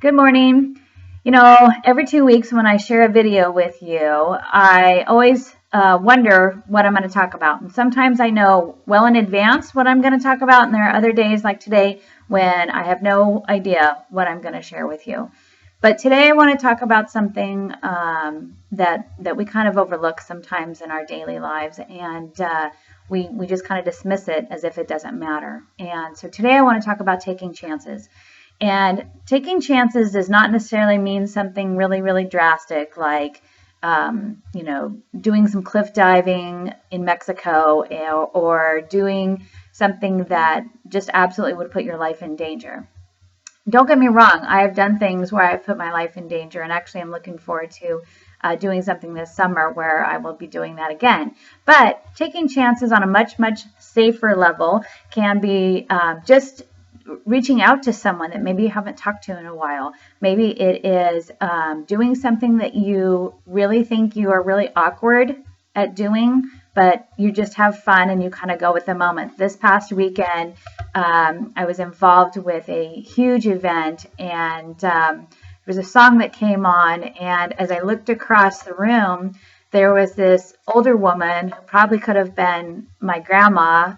Good morning. Every 2 weeks when I share a video with you, I always wonder what I'm going to talk about. And sometimes I know well in advance what I'm going to talk about, and there are other days like today when I have no idea what I'm going to share with you. But today I want to talk about something that we kind of overlook sometimes in our daily lives, and we just kind of dismiss it as if it doesn't matter. And so today I want to talk about taking chances. And taking chances does not necessarily mean something really, really drastic like, doing some cliff diving in Mexico or doing something that just absolutely would put your life in danger. Don't get me wrong, I have done things where I've put my life in danger, and actually I'm looking forward to doing something this summer where I will be doing that again. But taking chances on a much, much safer level can be just reaching out to someone that maybe you haven't talked to in a while. Maybe it is doing something that you really think you are really awkward at doing, but you just have fun and you kind of go with the moment. This past weekend, I was involved with a huge event, and there was a song that came on, and as I looked across the room, there was this older woman who probably could have been my grandma,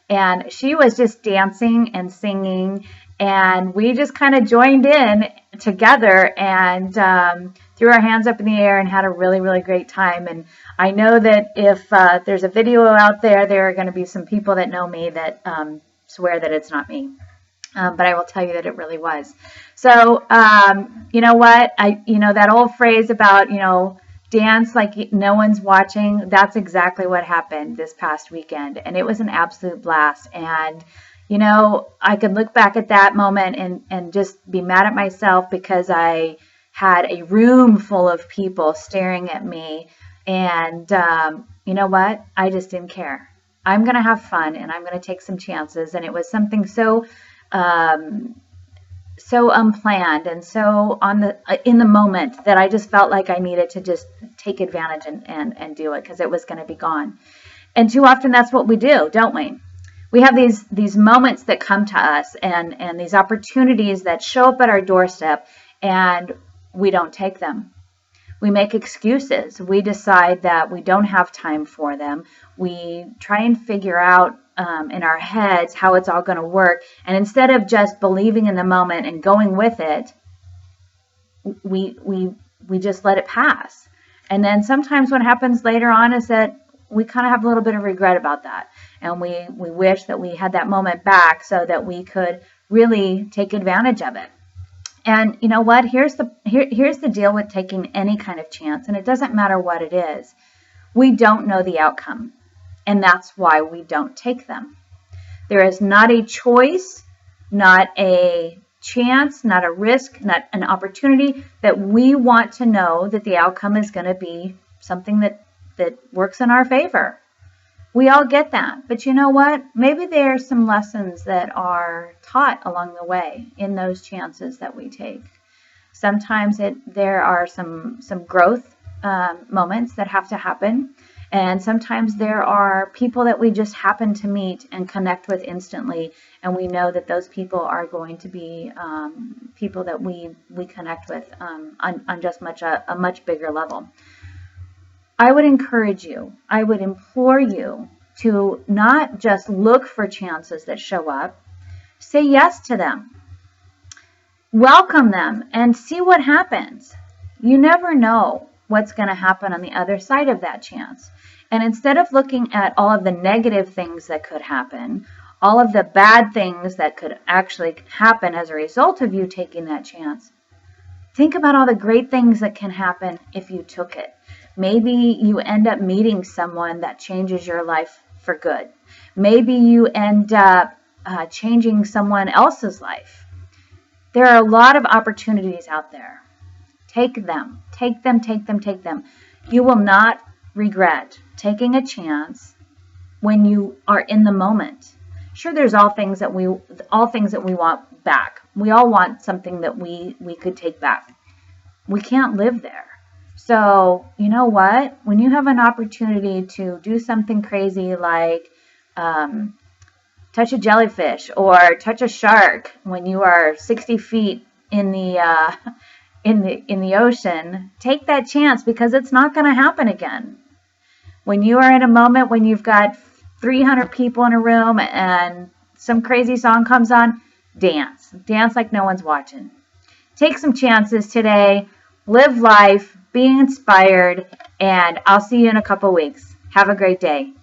and she was just dancing and singing, and we just kind of joined in together and threw our hands up in the air and had a really, really great time. And I know that if there's a video out there, there are going to be some people that know me that swear that it's not me. But I will tell you that it really was. So, you know what? That old phrase about, dance like no one's watching, that's exactly what happened this past weekend. And it was an absolute blast. And, I could look back at that moment and just be mad at myself because I had a room full of people staring at me. And you know what? I just didn't care. I'm going to have fun and I'm going to take some chances. And it was something so unplanned and so in the moment that I just felt like I needed to just take advantage and do it because it was going to be gone. And too often that's what we do, don't we? We have these moments that come to us and these opportunities that show up at our doorstep, and we don't take them. We make excuses. We decide that we don't have time for them. We try and figure out in our heads how it's all going to work. And instead of just believing in the moment and going with it, we just let it pass. And then sometimes what happens later on is that we kind of have a little bit of regret about that. And we wish that we had that moment back so that we could really take advantage of it. And you know what? Here's the deal with taking any kind of chance, and it doesn't matter what it is. We don't know the outcome, and that's why we don't take them. There is not a choice, not a chance, not a risk, not an opportunity that we want to know that the outcome is going to be something that works in our favor. We all get that. But you know what? Maybe there are some lessons that are taught along the way in those chances that we take. Sometimes there are some growth moments that have to happen. And sometimes there are people that we just happen to meet and connect with instantly. And we know that those people are going to be people that we connect with on just a much bigger level. I would encourage you, I would implore you to not just look for chances that show up, say yes to them, welcome them, and see what happens. You never know what's going to happen on the other side of that chance. And instead of looking at all of the negative things that could happen, all of the bad things that could actually happen as a result of you taking that chance, think about all the great things that can happen if you took it. Maybe you end up meeting someone that changes your life for good. Maybe you end up changing someone else's life. There are a lot of opportunities out there. Take them, take them, take them, take them. You will not regret taking a chance when you are in the moment. Sure, there's all things that we want back. We all want something that we could take back. We can't live there. So, you know what? When you have an opportunity to do something crazy like touch a jellyfish or touch a shark when you are 60 feet in the in the ocean, take that chance, because it's not going to happen again. When you are in a moment when you've got 300 people in a room and some crazy song comes on, dance like no one's watching. Take some chances today, live life, be inspired, and I'll see you in a couple weeks. Have a great day.